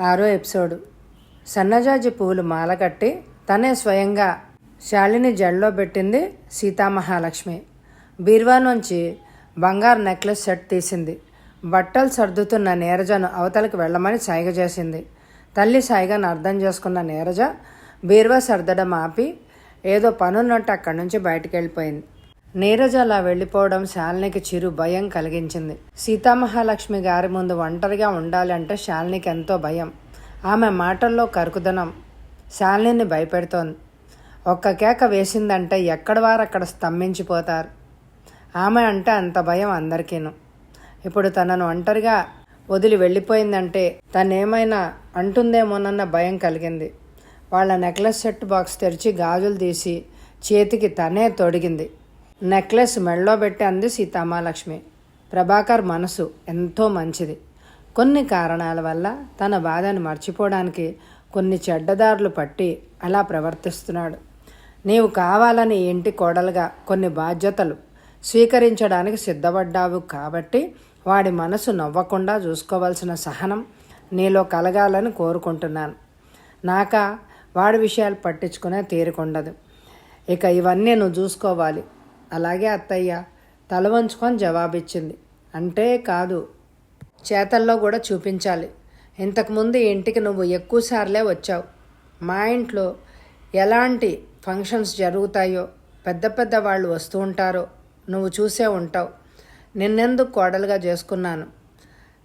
6వ ఎపిసోడు. సన్నజాజి పువ్వులు మాల కట్టి తనే స్వయంగా శాలిని జడలో పెట్టింది సీతామహాలక్ష్మి. బీరువా నుంచి బంగారు నెక్లెస్ సెట్ తీసింది. బట్టలు సర్దుతున్న నీరజను అవతలికి వెళ్ళమని సైగ చేసింది. తల్లి సైగను అర్థం చేసుకున్న నీరజ బీరువా సర్దడం ఆపి ఏదో పనున్నట్టు అక్కడి నుంచి బయటికి వెళ్ళిపోయింది. నీరజ అలా వెళ్ళిపోవడం శాలినికి చిరు భయం కలిగించింది. సీతామహాలక్ష్మి గారి ముందు ఒంటరిగా ఉండాలంటే శాలినికి ఎంతో భయం. ఆమె మాటల్లో కరుకుదనం శాలిని భయపెడుతోంది. ఒక్క కేక వేసిందంటే ఎక్కడి వారు అక్కడ స్తంభించిపోతారు. ఆమె అంటే అంత భయం అందరికీను. ఇప్పుడు తనను ఒంటరిగా వదిలి వెళ్ళిపోయిందంటే తనేమైనా అంటుందేమోనన్న భయం కలిగింది. వాళ్ళ నెక్లెస్ సెట్ బాక్స్ తెరిచి గాజులు తీసి చేతికి తనే తొడిగింది. నెక్లెస్ మెళ్ళో పెట్టి అంది సీతామహాలక్ష్మి. ప్రభాకర్ మనసు ఎంతో మంచిది. కొన్ని కారణాల వల్ల తన బాధను మర్చిపోవడానికి కొన్ని చెడ్డదారులు పట్టి అలా ప్రవర్తిస్తున్నాడు. నీవు కావాలని ఇంటి కోడలుగా కొన్ని బాధ్యతలు స్వీకరించడానికి సిద్ధపడ్డావు కాబట్టి వాడి మనసు నవ్వకుండా చూసుకోవాల్సిన సహనం నీలో కలగాలని కోరుకుంటున్నాను. నాక వాడి విషయాలు పట్టించుకునే తీరుకుండదు. ఇక ఇవన్నీ నువ్వు చూసుకోవాలి. అలాగే అత్తయ్య తల వంచుకొని జవాబిచ్చింది. అంటే కాదు, చేతల్లో కూడా చూపించాలి. ఇంతకుముందు ఇంటికి నువ్వు ఎక్కువసార్లే వచ్చావు. మా ఇంట్లో ఎలాంటి ఫంక్షన్స్ జరుగుతాయో, పెద్ద పెద్ద వాళ్ళు వస్తూ ఉంటారో నువ్వు చూసే ఉంటావు. నిన్నెందుకు కోడలుగా చేసుకున్నాను.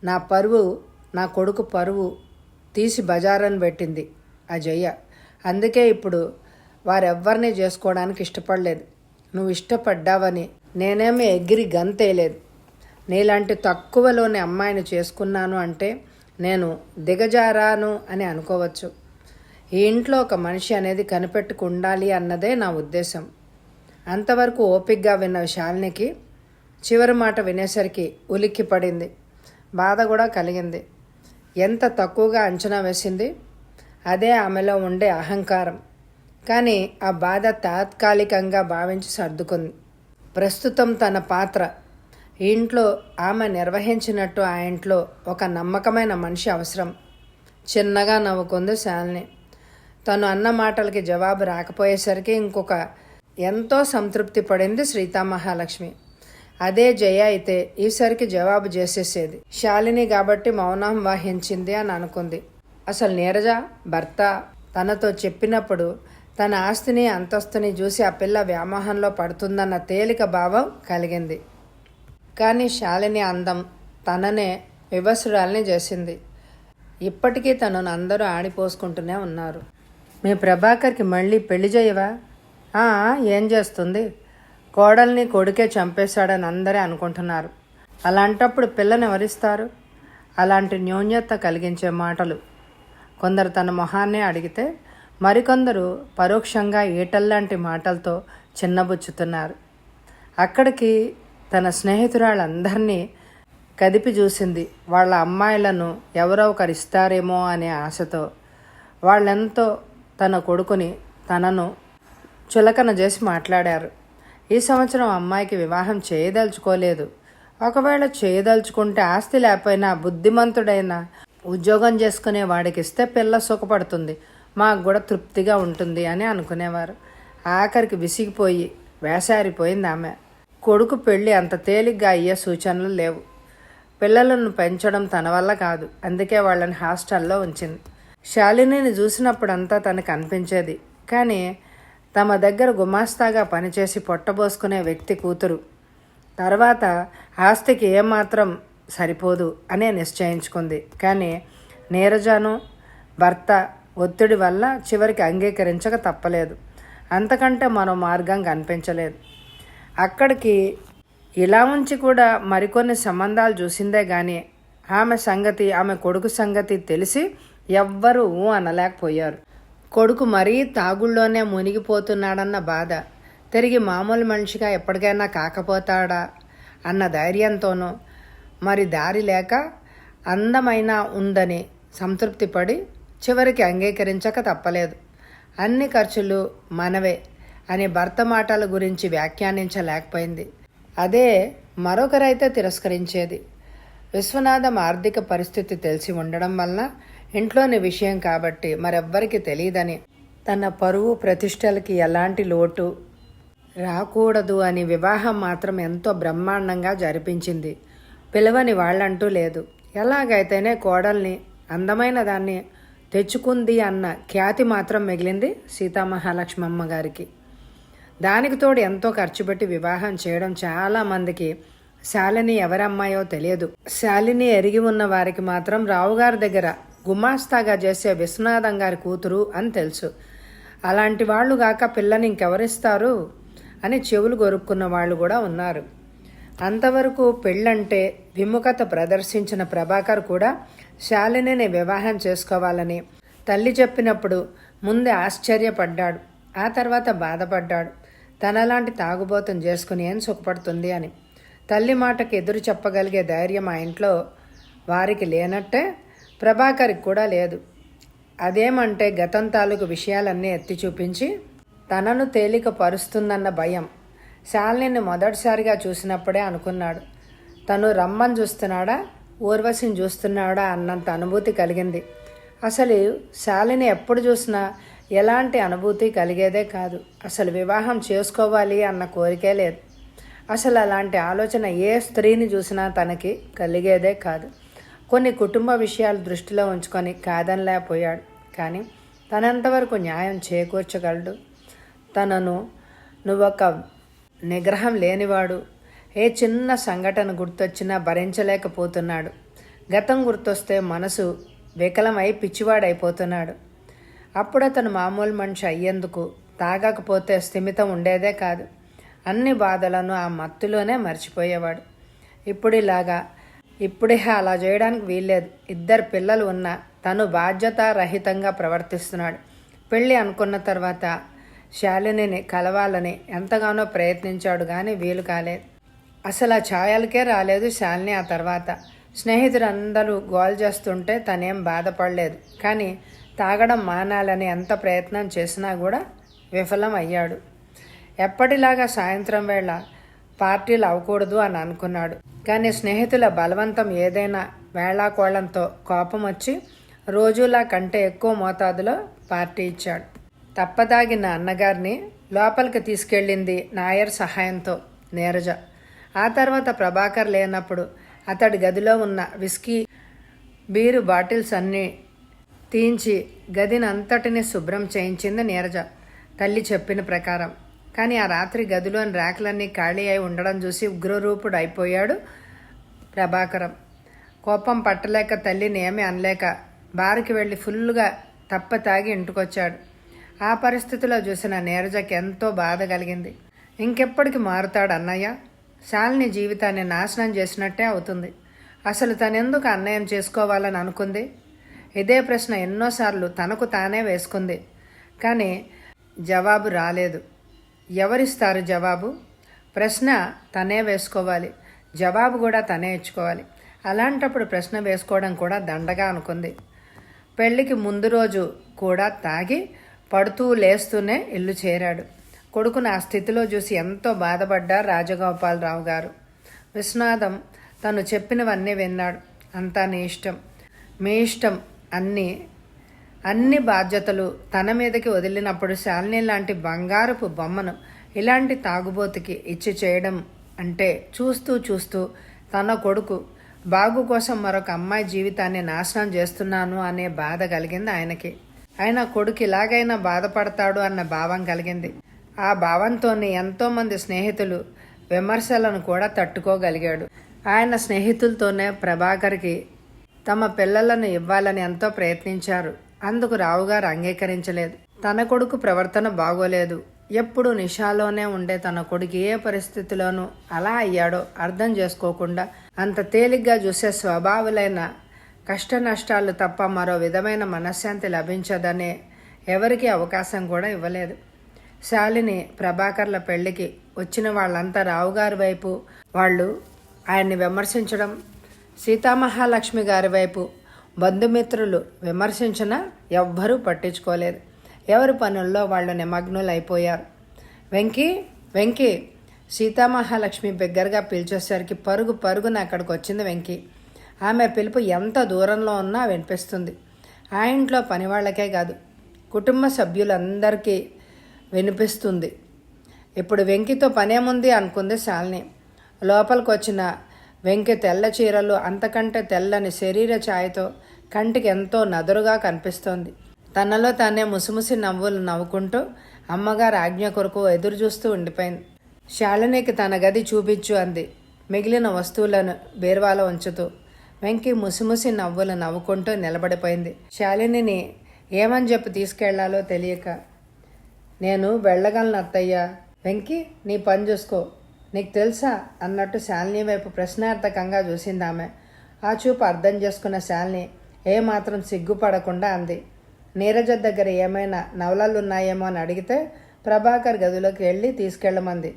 నా పరువు, నా కొడుకు పరువు తీసి బజారని పెట్టింది అజయ్య. అందుకే ఇప్పుడు వారెవ్వరినీ చేసుకోవడానికి ఇష్టపడలేదు. నువ్వు ఇష్టపడ్డావని నేనేమీ ఎగిరి గంతేయలేదు. నీలాంటి తక్కువలోని అమ్మాయిని చేసుకున్నాను అంటే నేను దిగజారాను అని అనుకోవచ్చు. ఈ ఇంట్లో ఒక మనిషి అనేది కనిపెట్టుకు ఉండాలి అన్నదే నా ఉద్దేశం. అంతవరకు ఓపికగా విన్న శాలినికి చివరి మాట వినేసరికి ఉలిక్కి పడింది. బాధ కూడా కలిగింది. ఎంత తక్కువగా అంచనా వేసింది. అదే ఆమెలో ఉండే అహంకారం. కానీ ఆ బాధ తాత్కాలికంగా భావించి సర్దుకుంది. ప్రస్తుతం తన పాత్ర ఇంట్లో ఆమె నిర్వహించినట్టు ఆ ఇంట్లో ఒక నమ్మకమైన మనిషి అవసరం. చిన్నగా నవ్వుకుంది శాలిని. తను అన్న మాటలకి జవాబు రాకపోయేసరికి ఇంకొక ఎంతో సంతృప్తి పడింది సీతామహాలక్ష్మి. అదే జయ అయితే ఈసరికి జవాబు చేసేసేది. శాలిని కాబట్టి మౌనం వహించింది అని అనుకుంది. అసలు నీరజ భర్త తనతో చెప్పినప్పుడు తన ఆస్తిని అంతస్తుని చూసి ఆ పిల్ల వ్యామోహంలో పడుతుందన్న తేలిక భావం కలిగింది. కానీ శాలిని అందం తననే వివసురాల్ని చేసింది. ఇప్పటికీ తనను అందరూ ఆడిపోసుకుంటూనే ఉన్నారు. మీ ప్రభాకర్కి మళ్ళీ పెళ్లి చేయవా? ఏం చేస్తుంది? కోడల్ని కొడుకే చంపేశాడని అందరే అనుకుంటున్నారు. అలాంటప్పుడు పిల్లని ఎవరిస్తారు? అలాంటి న్యూన్యత కలిగించే మాటలు కొందరు తన మొహాన్నే అడిగితే, మరికొందరు పరోక్షంగా ఈటల్లాంటి మాటలతో చిన్నబుచ్చుతున్నారు. అక్కడికి తన స్నేహితురాళ్ళందరినీ కదిపి చూసింది. వాళ్ళ అమ్మాయిలను ఎవరో ఒకరు ఇస్తారేమో అనే ఆశతో. వాళ్ళెంతో తన కొడుకుని తనను చులకన చేసి మాట్లాడారు. ఈ సంవత్సరం అమ్మాయికి వివాహం చేయదలుచుకోలేదు. ఒకవేళ చేయదలుచుకుంటే ఆస్తి లేకపోయినా బుద్ధిమంతుడైన ఉద్యోగం చేసుకునే వాడికి ఇస్తే పిల్ల సుఖపడుతుంది, మాకు కూడా తృప్తిగా ఉంటుంది అని అనుకునేవారు. ఆఖరికి విసిగిపోయి వేసారిపోయింది ఆమె. కొడుకు పెళ్ళి అంత తేలిగ్గా అయ్యే సూచనలు లేవు. పిల్లలను పెంచడం తన వల్ల కాదు. అందుకే వాళ్ళని హాస్టల్లో ఉంచింది. శాలినిని చూసినప్పుడంతా తనకు అనిపించేది. కానీ తమ దగ్గర గుమాస్తాగా పనిచేసి పొట్టబోసుకునే వ్యక్తి కూతురు. తర్వాత ఆస్తికి ఏమాత్రం సరిపోదు అనే నిశ్చయించుకుంది. కానీ నీరజను భర్త ఒత్తిడి వల్ల చివరికి అంగీకరించక తప్పలేదు. అంతకంటే మరో మార్గం కనిపించలేదు. అక్కడికి ఇలా ఉంచి కూడా మరికొన్ని సంబంధాలు చూసిందే కానీ ఆమె సంగతి, ఆమె కొడుకు సంగతి తెలిసి ఎవ్వరూ అనలేకపోయారు. కొడుకు మరీ తాగుళ్ళోనే మునిగిపోతున్నాడన్న బాధ, తిరిగి మామూలు మనిషిగా ఎప్పటికైనా కాకపోతాడా అన్న ధైర్యంతోనూ, మరి దారి లేక అందమైన ఉందని సంతృప్తి పడి చివరికి అంగీకరించక తప్పలేదు. అన్ని ఖర్చులు మనవే అని భర్త మాటల గురించి వ్యాఖ్యానించలేకపోయింది. అదే మరొకరైతే తిరస్కరించేది. విశ్వనాథం ఆర్థిక పరిస్థితి తెలిసి ఉండడం వలన ఇంట్లోని విషయం కాబట్టి మరెవ్వరికి తెలియదని, తన పరువు ప్రతిష్టలకి ఎలాంటి లోటు రాకూడదు అని వివాహం మాత్రం ఎంతో బ్రహ్మాండంగా జరిపించింది. పిలవని వాళ్ళంటూ లేదు. ఎలాగైతేనే కోడల్ని, అందమైన దాన్ని తెచ్చుకుంది అన్న ఖ్యాతి మాత్రం మిగిలింది సీతామహాలక్ష్మి అమ్మగారికి. దానికి తోడు ఎంతో ఖర్చు పెట్టి వివాహం చేయడం చాలామందికి శాలిని ఎవరమ్మాయో తెలియదు. శాలిని ఎరిగి ఉన్న వారికి మాత్రం రావుగారి దగ్గర గుమాస్తాగా చేసే విశ్వనాథం గారి కూతురు అని తెలుసు. అలాంటి వాళ్ళు గాక పిల్లని ఇంకెవరిస్తారు అని చెవులు గొరుక్కున్న వాళ్ళు కూడా ఉన్నారు. అంతవరకు పెళ్ళంటే విముఖత ప్రదర్శించిన ప్రభాకర్ కూడా శాలినిని వివాహం చేసుకోవాలని తల్లి చెప్పినప్పుడు ముందే ఆశ్చర్యపడ్డాడు. ఆ తర్వాత బాధపడ్డాడు. తనలాంటి తాగుబోతుని చేసుకుని ఏం సుఖపడుతుంది అని. తల్లి మాటకి ఎదురు చెప్పగలిగే ధైర్యం ఆ ఇంట్లో వారికి లేనట్టే ప్రభాకర్కి కూడా లేదు. అదేమంటే గతం తాలూకు విషయాలన్నీ ఎత్తి చూపించి తనను తేలిక పరుస్తుందన్న భయం. శాలిని మొదటిసారిగా చూసినప్పుడే అనుకున్నాడు, తను రమ్మని చూస్తున్నాడా, ఊర్వశిని చూస్తున్నాడా అన్నంత అనుభూతి కలిగింది. అసలు శాలిని ఎప్పుడు చూసినా ఎలాంటి అనుభూతి కలిగేదే కాదు. అసలు వివాహం చేసుకోవాలి అన్న కోరికే లేదు. అసలు అలాంటి ఆలోచన ఏ స్త్రీని చూసినా తనకి కలిగేదే కాదు. కొన్ని కుటుంబ విషయాలు దృష్టిలో ఉంచుకొని కాదనలేకపోయాడు. కానీ తనంతవరకు న్యాయం చేకూర్చగలడు. తనను నువ్వొక నిగ్రహం లేనివాడు, ఏ చిన్న సంఘటన గుర్తొచ్చినా భరించలేకపోతున్నాడు. గతం గుర్తొస్తే మనసు వికలమై పిచ్చివాడైపోతున్నాడు. అప్పుడు అతను మామూలు మనిషి అయ్యేందుకు తాగకపోతే స్థిమితం ఉండేదే కాదు. అన్ని బాధలను ఆ మత్తులోనే మర్చిపోయేవాడు. ఇప్పుడే అలా చేయడానికి వీల్లేదు. 2 పిల్లలు ఉన్నా తను బాధ్యతారహితంగా ప్రవర్తిస్తున్నాడు. పెళ్ళి అనుకున్న తర్వాత శాలినిని కలవాలని ఎంతగానో ప్రయత్నించాడు కానీ వీలు కాలేదు. అసలు ఆ ఛాయలకే రాలేదు శాలిని. ఆ తర్వాత స్నేహితులందరూ గోల్ చేస్తుంటే తనేం బాధపడలేదు. కానీ తాగడం మానాలని ఎంత ప్రయత్నం చేసినా కూడా విఫలం అయ్యాడు. ఎప్పటిలాగా సాయంత్రం వేళ పార్టీలు అవ్వకూడదు అని అనుకున్నాడు. కానీ స్నేహితుల బలవంతం ఏదైనా వేళాకోళంతో కోపం వచ్చి రోజులా కంటే ఎక్కువ మోతాదులో పార్టీ ఇచ్చాడు. తప్పదాగిన అన్నగారిని లోపలికి తీసుకెళ్ళింది నాయర్ సహాయంతో నీరజ. ఆ తర్వాత ప్రభాకర్ లేనప్పుడు అతడి గదిలో ఉన్న విస్కీ, బీరు బాటిల్స్ అన్నీ తీయించి గదిని అంతటిని శుభ్రం చేయించింది నీరజ తల్లి చెప్పిన ప్రకారం. కానీ ఆ రాత్రి గదిలోని ర్యాకులన్నీ ఖాళీ అయి ఉండడం చూసి ఉగ్రరూపుడు అయిపోయాడు ప్రభాకరం. కోపం పట్టలేక తల్లిని ఏమీ అనలేక బారికి వెళ్ళి ఫుల్గా తప్ప తాగి ఇంటికొచ్చాడు. ఆ పరిస్థితిలో చూసిన నీరజకి ఎంతో బాధ కలిగింది. ఇంకెప్పటికి మారుతాడు అన్నయ్య? శాలిని జీవితాన్ని నాశనం చేసినట్టే అవుతుంది. అసలు తనెందుకు అన్యాయం చేసుకోవాలని అనుకుంది? ఇదే ప్రశ్న ఎన్నోసార్లు తనకు తానే వేసుకుంది. కానీ జవాబు రాలేదు. ఎవరిస్తారు జవాబు? ప్రశ్న తనే వేసుకోవాలి, జవాబు కూడా తనే ఇచ్చుకోవాలి. అలాంటప్పుడు ప్రశ్న వేసుకోవడం కూడా దండగా అనుకుంది. పెళ్లికి ముందు రోజు కూడా తాగి పడుతూ లేస్తూనే ఇల్లు చేరాడు. కొడుకును ఆ స్థితిలో చూసి ఎంతో బాధపడ్డారు రాజగోపాలరావు గారు. విశ్వనాథం తను చెప్పినవన్నీ విన్నాడు. అంతా నీ ఇష్టం, మీ ఇష్టం, అన్ని బాధ్యతలు తన మీదకి వదిలినప్పుడు శాలిని లాంటి బంగారపు బొమ్మను ఇలాంటి తాగుబోతుకి ఇచ్చి చేయడం అంటే చూస్తూ తన కొడుకు బాగు కోసం మరొక అమ్మాయి జీవితాన్ని నాశనం చేస్తున్నాను అనే బాధ కలిగింది ఆయనకి. ఆయన కొడుకు ఇలాగైనా బాధపడతాడు అన్న భావం కలిగింది. ఆ భావంతోనే ఎంతోమంది స్నేహితులు విమర్శలను కూడా తట్టుకోగలిగాడు. ఆయన స్నేహితులతోనే ప్రభాకర్కి తమ పిల్లలను ఇవ్వాలని ఎంతో ప్రయత్నించారు. అందుకు రావుగారు అంగీకరించలేదు. తన కొడుకు ప్రవర్తన బాగోలేదు. ఎప్పుడు నిషాలోనే ఉండే తన కొడుకు ఏ పరిస్థితిలోనూ అలా అయ్యాడో అర్థం చేసుకోకుండా అంత తేలిగ్గా చూసే స్వభావులైన కష్ట నష్టాలు తప్ప మరో విధమైన మనశ్శాంతి లభించదనే ఎవరికి అవకాశం కూడా ఇవ్వలేదు. శాలిని ప్రభాకర్ల పెళ్లికి వచ్చిన వాళ్ళంతా రావుగారి వైపు వాళ్ళు ఆయన్ని విమర్శించడం, సీతామహాలక్ష్మి గారి వైపు బంధుమిత్రులు విమర్శించినా ఎవ్వరూ పట్టించుకోలేదు. ఎవరి పనుల్లో వాళ్ళు నిమగ్నులు అయిపోయారు. వెంకీ సీతామహాలక్ష్మి బిగ్గరగా పిలిచేసరికి పరుగున అక్కడికి వచ్చింది వెంకీ. ఆమె పిలుపు ఎంత దూరంలో ఉన్నా వినిపిస్తుంది. ఆ ఇంట్లో పనివాళ్ళకే కాదు, కుటుంబ సభ్యులందరికీ వినిపిస్తుంది. ఇప్పుడు వెంకితో పనేముంది అనుకుంది శాలిని. లోపలికి వచ్చిన వెంకి తెల్ల చీరలు, అంతకంటే తెల్లని శరీర ఛాయతో కంటికి ఎంతో నదురుగా కనిపిస్తోంది. తనలో తానే ముసిముసి నవ్వులు నవ్వుకుంటూ అమ్మగారు ఆజ్ఞ కొరకు ఎదురు చూస్తూ ఉండిపోయింది. శాలినికి తన గది చూపించు అంది, మిగిలిన వస్తువులను బీరువాలో ఉంచుతూ. వెంకి ముసిముసి నవ్వులు నవ్వుకుంటూ నిలబడిపోయింది. శాలినిని ఏమని చెప్పి తీసుకెళ్లాలో తెలియక, నేను వెళ్ళగలను అత్తయ్య. వెంకి, నీ పని చూసుకో, నీకు తెలుసా అన్నట్టు శాలిని వైపు ప్రశ్నార్థకంగా చూసింది ఆమె. ఆ చూపు అర్థం చేసుకున్న శాలిని ఏమాత్రం సిగ్గుపడకుండా అంది, నీరజ దగ్గర ఏమైనా నవలలున్నాయేమో అని అడిగితే ప్రభాకర్ గదిలోకి వెళ్ళి తీసుకెళ్ళమంది.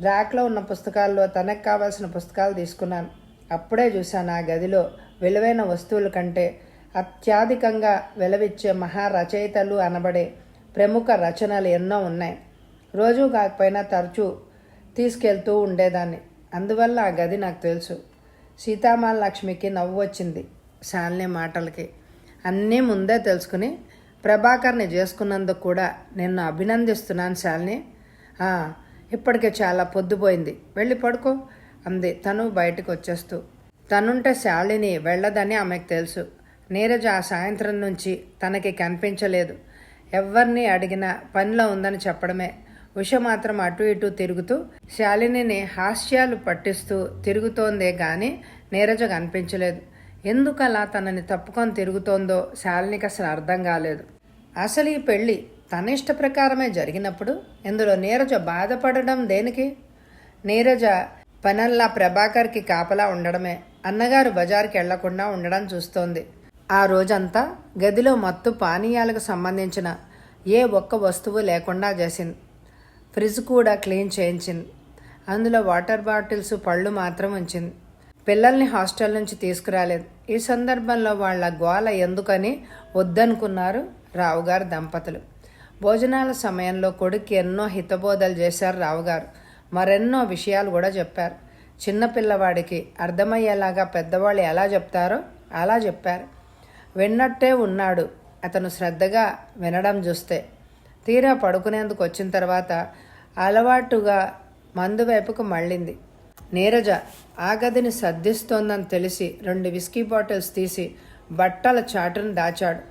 ర్యాక్లో ఉన్న పుస్తకాల్లో తనకు కావాల్సిన పుస్తకాలు తీసుకున్నాను. అప్పుడే చూశాను ఆ గదిలో విలువైన వస్తువుల కంటే అత్యధికంగా విలువిచ్చే మహారచయితలు అనబడే ప్రముఖ రచనలు ఎన్నో ఉన్నాయి. రోజూ కాకపోయినా తరచూ తీసుకెళ్తూ ఉండేదాన్ని. అందువల్ల ఆ గది నాకు తెలుసు. సీతామహాలక్ష్మికి నవ్వు వచ్చింది శాలిని మాటలకి. అన్నీ ముందే తెలుసుకుని ప్రభాకర్ని చేసుకున్నందుకు కూడా నిన్ను అభినందిస్తున్నాను శాలిని. ఇప్పటికే చాలా పొద్దుపోయింది, వెళ్ళి పడుకో అంది తను బయటకు వచ్చేస్తూ. తనుంటే శాలిని వెళ్ళదని ఆమెకు తెలుసు. నీరజ ఆ సాయంత్రం నుంచి తనకి కనిపించలేదు. ఎవరిని అడిగినా పనిలో ఉందని చెప్పడమే. ఉష మాత్రం అటు ఇటు తిరుగుతూ శాలినిని హాస్యాలు పట్టిస్తూ తిరుగుతోందే గాని నీరజ కనిపించలేదు. ఎందుకలా తనని తప్పుకొని తిరుగుతోందో శాలినికి అసలు అర్థం కాలేదు. అసలు ఈ పెళ్ళి తన ఇష్ట ప్రకారమే జరిగినప్పుడు ఇందులో నీరజ బాధపడడం దేనికి? నీరజ పనల్లా ప్రభాకర్కి కాపలా ఉండడమే. అన్నగారు బజార్కి వెళ్లకుండా ఉండడం చూస్తోంది. ఆ రోజంతా గదిలో మత్తు పానీయాలకు సంబంధించిన ఏ ఒక్క వస్తువు లేకుండా చేసింది. ఫ్రిడ్జ్ కూడా క్లీన్ చేయించింది. అందులో వాటర్ బాటిల్స్, పళ్ళు మాత్రం ఉంచింది. పిల్లల్ని హాస్టల్ నుంచి తీసుకురాలేదు. ఈ సందర్భంలో వాళ్ళ గోల ఎందుకని వద్దనుకున్నారు రావుగారు దంపతులు. భోజనాల సమయంలో కొడుక్కి ఎన్నో హితబోధలు చేశారు రావుగారు. మరెన్నో విషయాలు కూడా చెప్పారు. చిన్నపిల్లవాడికి అర్థమయ్యేలాగా పెద్దవాళ్ళు ఎలా చెప్తారో అలా చెప్పారు. విన్నట్టే ఉన్నాడు అతను శ్రద్ధగా వినడం చూస్తే. తీరా పడుకునేందుకు వచ్చిన తర్వాత అలవాటుగా మందు వైపుకు మళ్ళింది. నీరజ ఆ గదిని సర్దిస్తోందని తెలిసి 2 విస్కీ బాటిల్స్ తీసి బట్టల చాటును దాచాడు.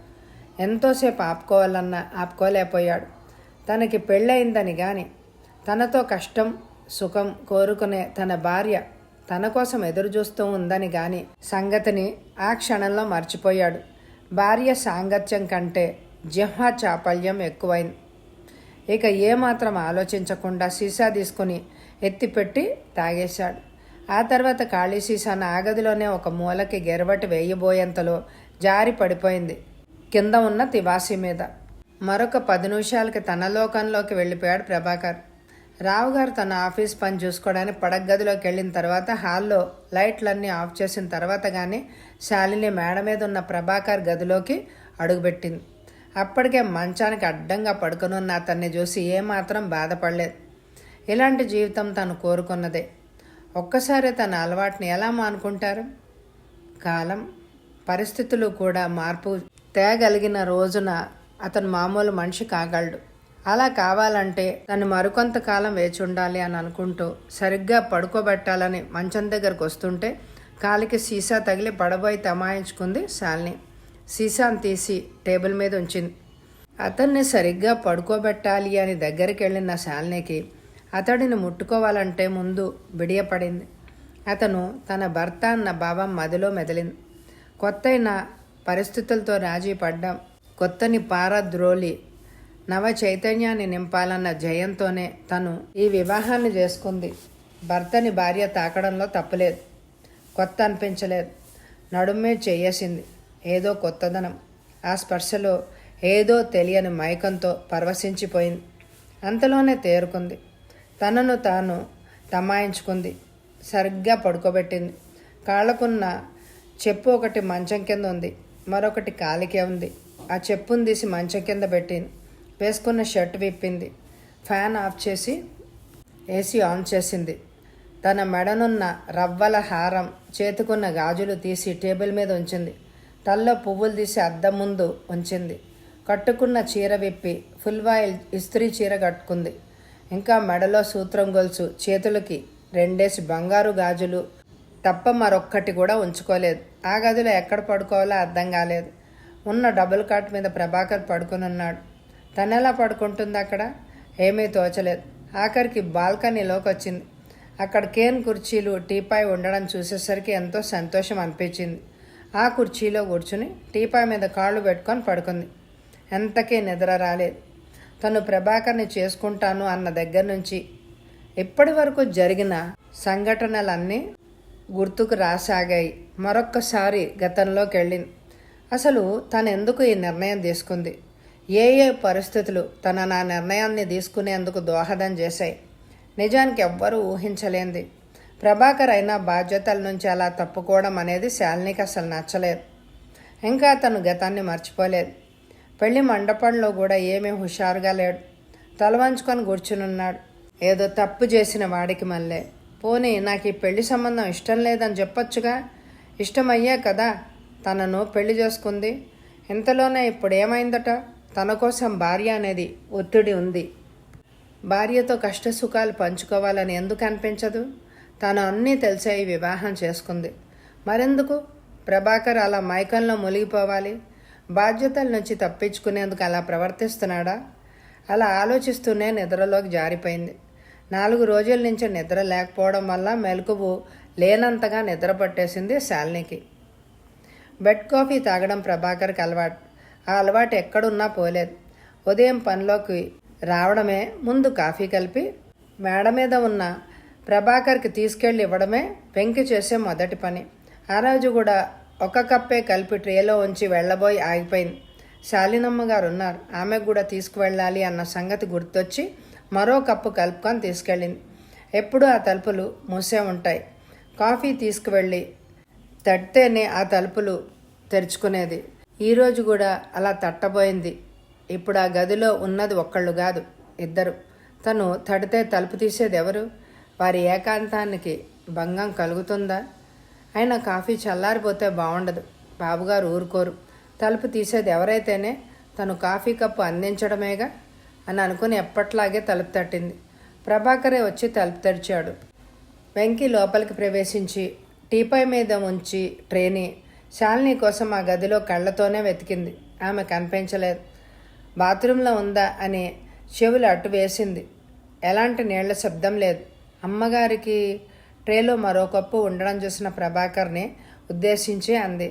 ఎంతోసేపు ఆపుకోవాలన్నా ఆపుకోలేకపోయాడు. తనకి పెళ్ళయిందని గాని తనతో కష్టం సుఖం కోరుకునే తన భార్య తన కోసం ఎదురు చూస్తూ ఉందని గాని సంగతిని ఆ క్షణంలో మర్చిపోయాడు. భార్య సాంగత్యం కంటే జిహ్వ చాపల్యం ఎక్కువైంది. ఇక ఏమాత్రం ఆలోచించకుండా సీసా తీసుకుని ఎత్తిపెట్టి తాగేశాడు. ఆ తర్వాత ఖాళీ సీసాను ఆ గదిలోనే ఒక మూలకి గెరబట్టి వేయబోయేంతలో జారి పడిపోయింది కింద ఉన్న తివాసీ మీద. మరొక 10 నిమిషాలకి తన లోకంలోకి వెళ్ళిపోయాడు ప్రభాకర్. రావుగారు తన ఆఫీస్ పని చూసుకోవడానికి పడగదిలోకి వెళ్ళిన తర్వాత హాల్లో లైట్లన్నీ ఆఫ్ చేసిన తర్వాత కానీ శాలిని మేడ మీద ఉన్న ప్రభాకర్ గదిలోకి అడుగుపెట్టింది. అప్పటికే మంచానికి అడ్డంగా పడుకునున్న అతన్ని చూసి ఏమాత్రం బాధపడలేదు. ఇలాంటి జీవితం తను కోరుకున్నదే. ఒక్కసారి తన అలవాటుని ఎలా మానుకుంటారు? కాలం పరిస్థితులు కూడా మార్పు తేగలిగిన రోజున అతను మామూలు మనిషి కాగలడు. అలా కావాలంటే తను మరికొంతకాలం వేచి ఉండాలి అని అనుకుంటూ సరిగ్గా పడుకోబెట్టాలని మంచం దగ్గరకు వస్తుంటే కాలికి సీసా తగిలి పడబోయి తమాయించుకుంది శాలిని. సీసాను తీసి టేబుల్ మీద ఉంచింది. అతన్ని సరిగ్గా పడుకోబెట్టాలి అని దగ్గరికి వెళ్ళిన శాలినికి అతడిని ముట్టుకోవాలంటే ముందు బిడియపడింది. అతను తన భర్త అన్న భావం మదిలో మెదిలింది. కొత్తైన పరిస్థితులతో రాజీ పడ్డాం. కొత్తని పారద్రోలి నవ చైతన్యాన్ని నింపాలన్న జయంతోనే తను ఈ వివాహాన్ని చేసుకుంది. భర్తని భార్య తాకడంలో తప్పులేదు. కొత్త అనిపించలేదు. నడుమే చేయేసింది. ఏదో కొత్తదనం. ఆ స్పర్శలో ఏదో తెలియని మైకంతో పరవశించిపోయింది. అంతలోనే తేరుకుంది. తనను తాను తమాయించుకుంది. సరిగ్గా పడుకోబెట్టింది. కాళ్ళకున్న చెప్పు ఒకటి మంచం కింద ఉంది, మరొకటి కాలికే ఉంది. ఆ చెప్పును తీసి మంచం కింద పెట్టింది. వేసుకున్న షర్ట్ విప్పింది. ఫ్యాన్ ఆఫ్ చేసి ఏసీ ఆన్ చేసింది. తన మెడనున్న రవ్వల హారం, చేతుకున్న గాజులు తీసి టేబుల్ మీద ఉంచింది. తల్లో పువ్వులు తీసి అద్దం ముందు ఉంచింది. కట్టుకున్న చీర విప్పి ఫుల్ వాయిల్ ఇస్త్రీ చీర కట్టుకుంది. ఇంకా మెడలో సూత్రం గొలుసు, చేతులకి 2 బంగారు గాజులు తప్ప మరొక్కటి కూడా ఉంచుకోలేదు. ఆ గదిలో ఎక్కడ పడుకోవాలో అర్థం కాలేదు. ఉన్న డబుల్ కాట్ మీద ప్రభాకర్ పడుకుని ఉన్నాడు. తనెలా పడుకుంటుంది అక్కడ? ఏమీ తోచలేదు. ఆఖరికి బాల్కనీలోకి వచ్చింది. అక్కడ కేన్ కుర్చీలు, టీపాయ్ ఉండడం చూసేసరికి ఎంతో సంతోషం అనిపించింది. ఆ కుర్చీలో కూర్చుని టీపాయ్ మీద కాళ్ళు పెట్టుకొని పడుకుంది. ఎంతకీ నిద్ర రాలేదు. తను ప్రభాకర్ని చేసుకుంటాను అన్న దగ్గర నుంచి ఇప్పటి వరకు జరిగిన సంఘటనలన్నీ గుర్తుకు రాసాగాయి. మరొక్కసారి గతంలోకి వెళ్ళింది. అసలు తను ఎందుకు ఈ నిర్ణయం తీసుకుంది? ఏ పరిస్థితులు తన నా నిర్ణయాన్ని తీసుకునేందుకు దోహదం చేశాయి? నిజానికి ఎవ్వరూ ఊహించలేంది. ప్రభాకర్ అయినా బాధ్యతల నుంచి అలా తప్పుకోవడం అనేది శాలినికి అసలు నచ్చలేదు. ఇంకా తను గతాన్ని మర్చిపోలేదు. పెళ్లి మండపంలో కూడా ఏమీ హుషారుగా లేడు. తల వంచుకొని కూర్చునున్నాడు. ఏదో తప్పు చేసిన వాడికి మళ్ళీ. పోనీ నాకు ఈ పెళ్లి సంబంధం ఇష్టం లేదని చెప్పొచ్చుగా. ఇష్టమయ్యే కదా తనను పెళ్లి చేసుకుంది. ఇంతలోనే ఇప్పుడు ఏమైందట? తన కోసం భార్య అనేది ఒత్తిడి ఉంది. భార్యతో కష్టసుఖాలు పంచుకోవాలని ఎందుకు అనిపించదు? తను అన్నీ తెలిసాయి వివాహం చేసుకుంది. మరెందుకు ప్రభాకర్ అలా మైకంలో మునిగిపోవాలి? బాధ్యతల నుంచి తప్పించుకునేందుకు అలా ప్రవర్తిస్తున్నాడా? అలా ఆలోచిస్తూనే నిద్రలోకి జారిపోయింది. 4 రోజుల నుంచి నిద్ర లేకపోవడం వల్ల మెలకువ లేనంతగా నిద్ర పట్టేసింది శాలినికి. బెడ్ కాఫీ తాగడం ప్రభాకర్కి అలవాటు. ఆ అలవాటు ఎక్కడున్నా పోలేదు. ఉదయం పనిలోకి రావడమే ముందు కాఫీ కలిపి మేడ మీద ఉన్న ప్రభాకర్కి తీసుకెళ్ళి ఇవ్వడమే వెంకి చేసే మొదటి పని. ఆ రోజు కూడా ఒక కప్పే కలిపి ట్రేలో ఉంచి వెళ్ళబోయి ఆగిపోయింది. శాలినమ్మ గారు ఉన్నారు, ఆమెకు కూడా తీసుకువెళ్ళాలి అన్న సంగతి గుర్తొచ్చి మరో కప్పు కలుపుకొని తీసుకెళ్ళింది. ఎప్పుడూ ఆ తలుపులు మూసే ఉంటాయి. కాఫీ తీసుకువెళ్ళి తడితేనే ఆ తలుపులు తెరుచుకునేది. ఈరోజు కూడా అలా తట్టబోయింది. ఇప్పుడు ఆ గదిలో ఉన్నది ఒక్కళ్ళు కాదు, 2. తను తడితే తలుపు తీసేది ఎవరు? వారి ఏకాంతానికి భంగం కలుగుతుందా? అయినా కాఫీ చల్లారిపోతే బాగుండదు. బాబుగారు ఊరుకోరు. తలుపు తీసేది ఎవరైతేనే తను కాఫీ కప్పు అందించడమేగా అని అనుకుని ఎప్పట్లాగే తలుపు తట్టింది. ప్రభాకరే వచ్చి తలుపు తెరిచాడు. వెంకీ లోపలికి ప్రవేశించి టీపై మీద ఉంచి ట్రేని శాలిని కోసం ఆ గదిలో కళ్ళతోనే వెతికింది. ఆమె కనిపించలేదు. బాత్రూంలో ఉందా అని చెవులు అటు వేసింది. ఎలాంటి నీళ్ల శబ్దం లేదు. అమ్మగారికి ట్రేలో మరో కప్పు ఉండడం చూసిన ప్రభాకర్ని ఉద్దేశించి అంది.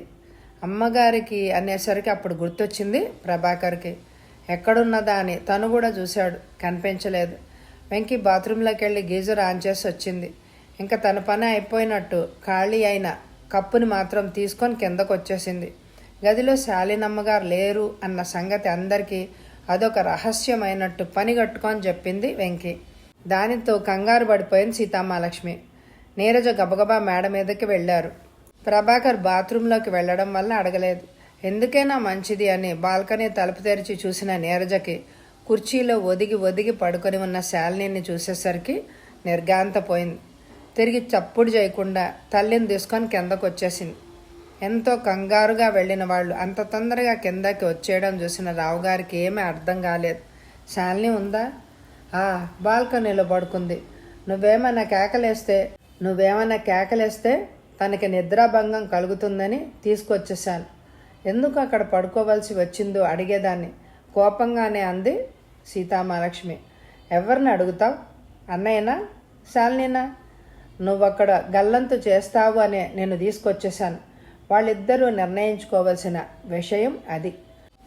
అమ్మగారికి అనేసరికి అప్పుడు గుర్తొచ్చింది ప్రభాకర్కి. ఎక్కడున్నదా అని తను కూడా చూశాడు. కనిపించలేదు. వెంకీ బాత్రూంలోకి వెళ్ళి గీజర్ ఆన్ చేసి వచ్చింది. ఇంకా తన పని అయిపోయినట్టు ఖాళీ అయిన కప్పుని మాత్రం తీసుకొని కిందకు వచ్చేసింది. గదిలో శాలినమ్మగారు లేరు అన్న సంగతి అందరికీ అదొక రహస్యమైనట్టు పని కట్టుకొని చెప్పింది వెంకీ. దానితో కంగారు పడిపోయింది సీతామహాలక్ష్మి. నీరజ గబగబా మేడ మీదకి వెళ్ళారు. ప్రభాకర్ బాత్రూంలోకి వెళ్ళడం వల్ల అడగలేదు. ఎందుకైనా మంచిది అని బాల్కనీ తలుపు తెరిచి చూసిన నీరజకి కుర్చీలో ఒదిగి ఒదిగి పడుకొని ఉన్న శాలిని చూసేసరికి నిర్గాంతపోయింది. తిరిగి చప్పుడు చేయకుండా తల్లిని తీసుకొని కిందకు వచ్చేసింది. ఎంతో కంగారుగా వెళ్ళిన వాళ్ళు అంత తొందరగా కిందకి వచ్చేయడం చూసిన రావుగారికి ఏమీ అర్థం కాలేదు. శాలిని ఉందా? బాల్కనీలో పడుకుంది. నువ్వేమన్నా కేకలేస్తే తనకి నిద్రాభంగం కలుగుతుందని తీసుకొచ్చేసాను. ఎందుకు అక్కడ పడుకోవలసి వచ్చిందో అడిగేదాన్ని కోపంగానే అంది సీతామహాలక్ష్మి. ఎవరిని అడుగుతావు? అన్నయ్యనా శాలినినా? నువ్వక్కడ గల్లంతు చేస్తావు అనే నేను తీసుకొచ్చేశాను. వాళ్ళిద్దరూ నిర్ణయించుకోవలసిన విషయం అది.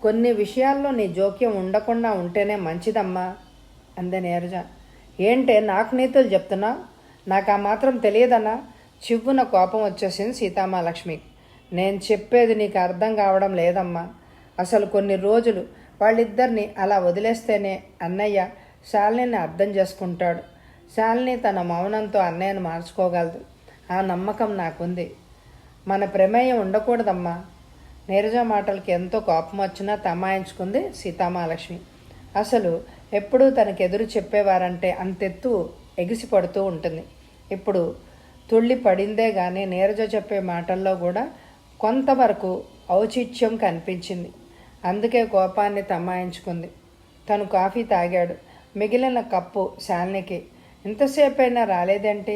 కొన్ని విషయాల్లో నీ జోక్యం ఉండకుండా ఉంటేనే మంచిదమ్మా అంది నీరజ. ఏంటే నాకు నీతులు చెప్తున్నావు? నాకు ఆ మాత్రం తెలియదన్నా? చివ్వున కోపం వచ్చేసింది సీతామహాలక్ష్మి. నేను చెప్పేది నీకు అర్థం కావడం లేదమ్మా. అసలు కొన్ని రోజులు వాళ్ళిద్దరిని అలా వదిలేస్తేనే అన్నయ్య శాలిని అర్థం చేసుకుంటాడు. శాలిని తన మౌనంతో అన్నయ్యను మార్చుకోగలదు. ఆ నమ్మకం నాకుంది. మన ప్రమేయం ఉండకూడదమ్మా. నీరజ మాటలకి ఎంతో కోపం వచ్చినా తమాయించుకుంది సీతామహాలక్ష్మి. అసలు ఎప్పుడూ తనకెదురు చెప్పేవారంటే అంతెత్తు ఎగిసిపడుతూ ఉంటుంది. ఇప్పుడు తుళ్ళి పడిందే కానీ నీరజ చెప్పే మాటల్లో కూడా కొంతవరకు ఔచిత్యం కనిపించింది. అందుకే కోపాన్ని తమాయించుకుంది. తను కాఫీ తాగాడు. మిగిలిన కప్పు శాలినికి. ఇంతసేపైనా రాలేదంటే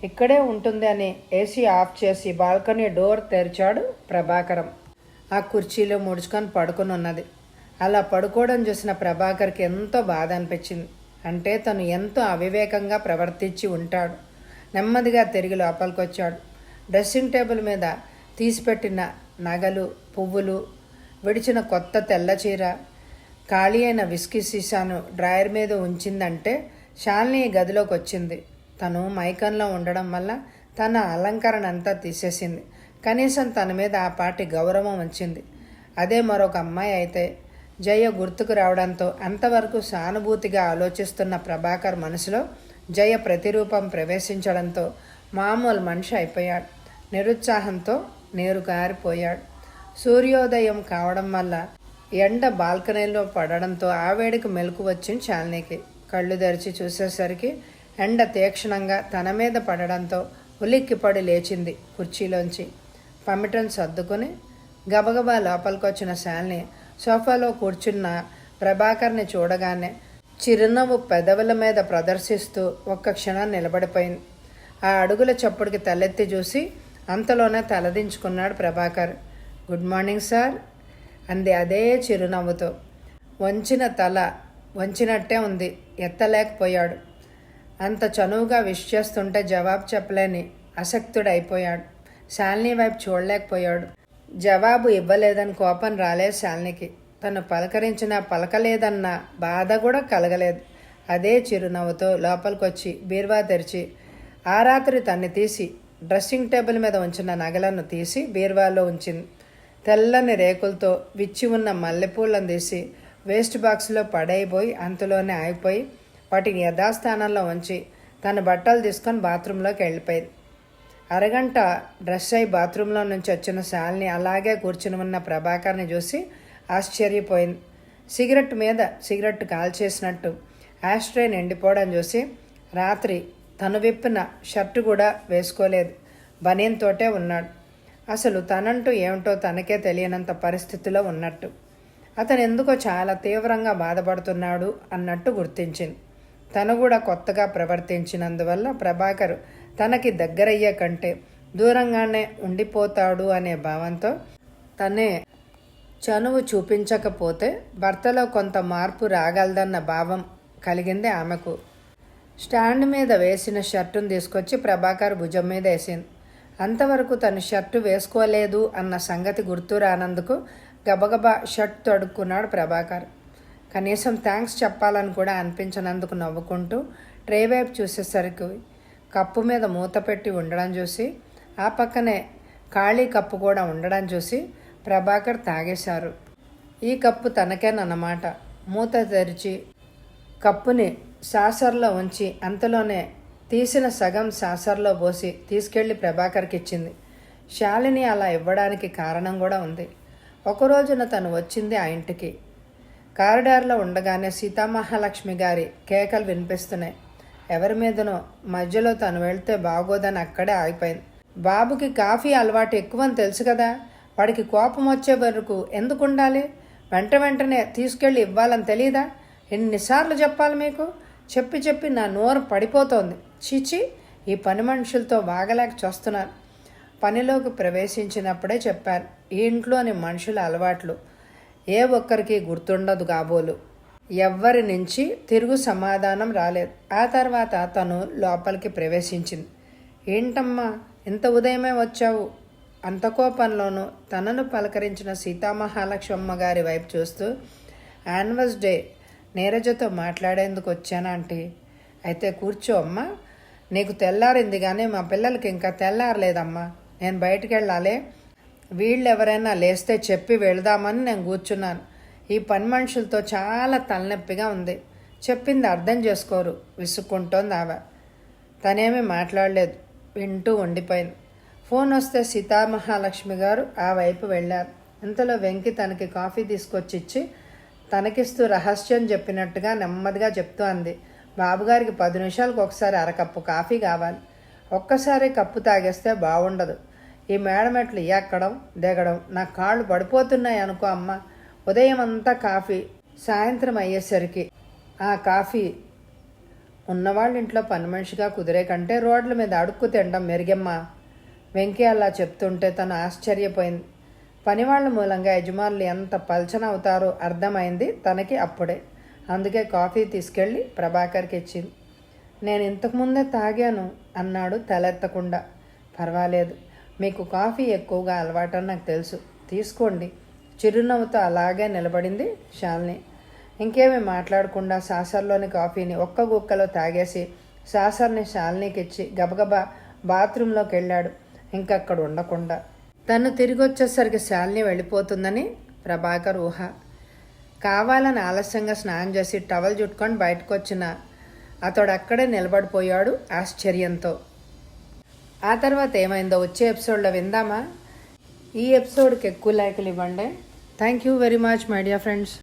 ఇక్కడే ఉంటుంది అని ఏసీ ఆఫ్ చేసి బాల్కనీ డోర్ తెరిచాడు ప్రభాకరం. ఆ కుర్చీలో ముడుచుకొని పడుకుని ఉన్నది. అలా పడుకోవడం చూసిన ప్రభాకర్కి ఎంతో బాధ అనిపించింది. అంటే తను ఎంతో అవివేకంగా ప్రవర్తించి ఉంటాడు. నెమ్మదిగా తిరిగి లోపలికి వచ్చాడు. డ్రెస్సింగ్ టేబుల్ మీద తీసిపెట్టిన నగలు, పువ్వులు, విడిచిన కొత్త తెల్ల చీర, ఖాళీ అయిన విస్కీ సీసాను డ్రాయర్ మీద ఉంచిందంటే శాలిని గదిలోకి వచ్చింది. తను మైకంలో ఉండడం వల్ల తన అలంకరణ అంతా తీసేసింది. కనీసం తన మీద ఆ పాటి గౌరవం ఉంచింది. అదే మరొక అమ్మాయి అయితే జయ గుర్తుకు రావడంతో అంతవరకు సానుభూతిగా ఆలోచిస్తున్న ప్రభాకర్ మనసులో జయ ప్రతిరూపం ప్రవేశించడంతో మామూలు మనిషి అయిపోయాడు. నిరుత్సాహంతో నీరు కారిపోయాడు. సూర్యోదయం కావడం వల్ల ఎండ బాల్కనీలో పడడంతో ఆ వేడికి మెలకు వచ్చింది శాలినికి. కళ్ళు తెరిచి చూసేసరికి ఎండ తీక్షణంగా తన మీద పడడంతో ఉలిక్కిపడి లేచింది కుర్చీలోంచి. పమిటను సర్దుకుని గబగబా లోపలికొచ్చిన శాలిని సోఫాలో కూర్చున్న ప్రభాకర్ని చూడగానే చిరునవ్వు పెదవుల మీద ప్రదర్శిస్తూ ఒక్క క్షణం నిలబడిపోయింది. ఆ అడుగుల చప్పుడికి తలెత్తి చూసి అంతలోనే తలదించుకున్నాడు ప్రభాకర్. గుడ్ మార్నింగ్ సార్ అంది అదే చిరునవ్వుతో. వంచిన తల వంచినట్టే ఉంది. ఎత్తలేకపోయాడు. అంత చనువుగా విష్ చేస్తుంటే జవాబు చెప్పలేని అసక్తుడైపోయాడు. శాలిని వైపు చూడలేకపోయాడు. జవాబు ఇవ్వలేదని కోపం రాలేదు శాలినికి. తను పలకరించినా పలకలేదన్న బాధ కూడా కలగలేదు. అదే చిరునవ్వుతో లోపలికొచ్చి బీరువా తెరిచి ఆ రాత్రి తన్ని తీసి డ్రెస్సింగ్ టేబుల్ మీద ఉంచిన నగలను తీసి బీరువాలో ఉంచింది. తెల్లని రేకులతో విచ్చి ఉన్న మల్లెపూలను తీసి వేస్ట్ బాక్స్లో పడైపోయి అంతలోనే ఆగిపోయి వాటిని యథాస్థానంలో ఉంచి తన బట్టలు తీసుకొని బాత్రూంలోకి వెళ్ళిపోయింది. అరగంట డ్రెస్ అయి బాత్రూంలో నుంచి వచ్చిన శాలిని అలాగే కూర్చుని ఉన్న ప్రభాకర్ని చూసి ఆశ్చర్యపోయింది. సిగరెట్ మీద సిగరెట్ కాల్చేసినట్టు యాస్ట్రే నిండిపోవడం చూసి రాత్రి తను విప్పిన షర్టు కూడా వేసుకోలేదు. బనీన్తోటే ఉన్నాడు. అసలు తనంటూ ఏమిటో తనకే తెలియనంత పరిస్థితిలో ఉన్నట్టు. అతను ఎందుకో చాలా తీవ్రంగా బాధపడుతున్నాడు అన్నట్టు గుర్తించింది. తను కూడా కొత్తగా ప్రవర్తించినందువల్ల ప్రభాకర్ తనకి దగ్గరయ్యే కంటే దూరంగానే ఉండిపోతాడు అనే భావంతో తనే చనువు చూపించకపోతే భర్తలో కొంత మార్పు రాగలదన్న భావం కలిగింది ఆమెకు. స్టాండ్ మీద వేసిన షర్టును తీసుకొచ్చి ప్రభాకర్ భుజం మీద వేసింది. అంతవరకు తను షర్టు వేసుకోలేదు అన్న సంగతి గుర్తు రానందుకు గబగబా షర్ట్ తొడుక్కున్నాడు ప్రభాకర్. కనీసం థ్యాంక్స్ చెప్పాలని కూడా అనిపించినందుకు నవ్వుకుంటూ ట్రే వైపు చూసేసరికి కప్పు మీద మూత పెట్టి ఉండడం చూసి ఆ పక్కనే ఖాళీ కప్పు కూడా ఉండడం చూసి ప్రభాకర్ తాగేశారు. ఈ కప్పు తనకేనన్నమాట. మూత తెరిచి కప్పుని సాసర్లో ఉంచి అంతలోనే తీసిన సగం సాసర్లో పోసి తీసుకెళ్లి ప్రభాకర్కి ఇచ్చింది. శాలిని అలా ఇవ్వడానికి కారణం కూడా ఉంది. ఒకరోజున తను వచ్చింది ఆ ఇంటికి. కారిడార్లో ఉండగానే సీతామహాలక్ష్మి గారి కేకలు వినిపిస్తున్నాయి. ఎవరి మీదనో. మధ్యలో తను వెళ్తే బాగోదని అక్కడే ఆగిపోయింది. బాబుకి కాఫీ అలవాటు ఎక్కువని తెలుసు కదా, వాడికి కోపం వచ్చే వరకు ఎందుకు ఉండాలి? వెంటనే తీసుకెళ్ళి ఇవ్వాలని తెలియదా? ఎన్నిసార్లు చెప్పాలి మీకు? చెప్పి చెప్పి నా నోరు పడిపోతోంది. చీచి, ఈ పని మనుషులతో వాగలేక చూస్తున్నాను. పనిలోకి ప్రవేశించినప్పుడే చెప్పాను, ఈ ఇంట్లోని మనుషుల అలవాట్లు ఏ ఒక్కరికి గుర్తుండదు కాబోలు. ఎవ్వరి నుంచి తిరుగు సమాధానం రాలేదు. ఆ తర్వాత తను లోపలికి ప్రవేశించింది. ఏంటమ్మా ఇంత ఉదయమే వచ్చావు? అంత కోపంలోనూ తనను పలకరించిన సీతామహాలక్ష్మమ్మ గారి వైపు చూస్తూ యాన్వర్స్ డే నీరజతో మాట్లాడేందుకు వచ్చానా ఆంటీ? అయితే కూర్చో అమ్మా. నీకు తెల్లారింది కానీ మా పిల్లలకి ఇంకా తెల్లారలేదమ్మా. నేను బయటికి వెళ్ళాలి. వీళ్ళు ఎవరైనా లేస్తే చెప్పి వెళదామని నేను కూర్చున్నాను. ఈ పని మనుషులతో చాలా తలనొప్పిగా ఉంది. చెప్పింది అర్థం చేసుకోరు విసుక్కుంటోంది ఆమె. తనేమీ మాట్లాడలేదు, వింటూ ఉండిపోయింది. ఫోన్ వస్తే సీతామహాలక్ష్మి గారు ఆ వైపు వెళ్ళారు. ఇంతలో వెంకి తనకి కాఫీ తీసుకొచ్చి ఇచ్చి తనకిస్తూ రహస్యం చెప్పినట్టుగా నెమ్మదిగా చెప్తూ అంది, బాబుగారికి 10 నిమిషాలకు ఒకసారి అరకప్పు కాఫీ కావాలి. ఒక్కసారి కప్పు తాగేస్తే బాగుండదు. ఈ మేడమెట్లు ఎక్కడం దిగడం నా కాళ్ళు పడిపోతున్నాయి అనుకో అమ్మ. ఉదయం అంతా కాఫీ, సాయంత్రం అయ్యేసరికి ఆ కాఫీ ఉన్నవాళ్ళ ఇంట్లో పని మనిషిగా కుదిరే కంటే రోడ్ల మీద అడుక్కు తినడం మెరుగమ్మా. వెంకీ అలా చెప్తుంటే తను ఆశ్చర్యపోయింది. పనివాళ్ళ మూలంగా యజమానులు ఎంత పల్చన అవుతారో అర్థమైంది తనకి అప్పుడే. అందుకే కాఫీ తీసుకెళ్ళి ప్రభాకర్కి ఇచ్చింది. నేను ఇంతకుముందే తాగాను అన్నాడు తలెత్తకుండా. పర్వాలేదు, మీకు కాఫీ ఎక్కువగా అలవాటని నాకు తెలుసు, తీసుకోండి. చిరునవ్వుతో అలాగే నిలబడింది శాలిని. ఇంకేమీ మాట్లాడకుండా సాసర్లోని కాఫీని ఒక్క గుక్కలో తాగేసి సాసర్ని శాలినికి ఇచ్చి గబగబా బాత్రూంలోకి వెళ్ళాడు. ఇంకక్కడ ఉండకుండా. తను తిరిగి వచ్చేసరికి శాలిని వెళ్ళిపోతుందని ప్రభాకర్ ఊహ. కావాలని ఆలస్యంగా స్నానం చేసి టవల్ చుట్టుకొని బయటకు వచ్చిన అతడు అక్కడే నిలబడిపోయాడు ఆశ్చర్యంతో. ఆ తర్వాత ఏమైందో వచ్చే ఎపిసోడ్లో విందామా? ఈ ఎపిసోడ్కి ఎక్కువ లైకులు ఇవ్వండి. Thank you very much my dear friends.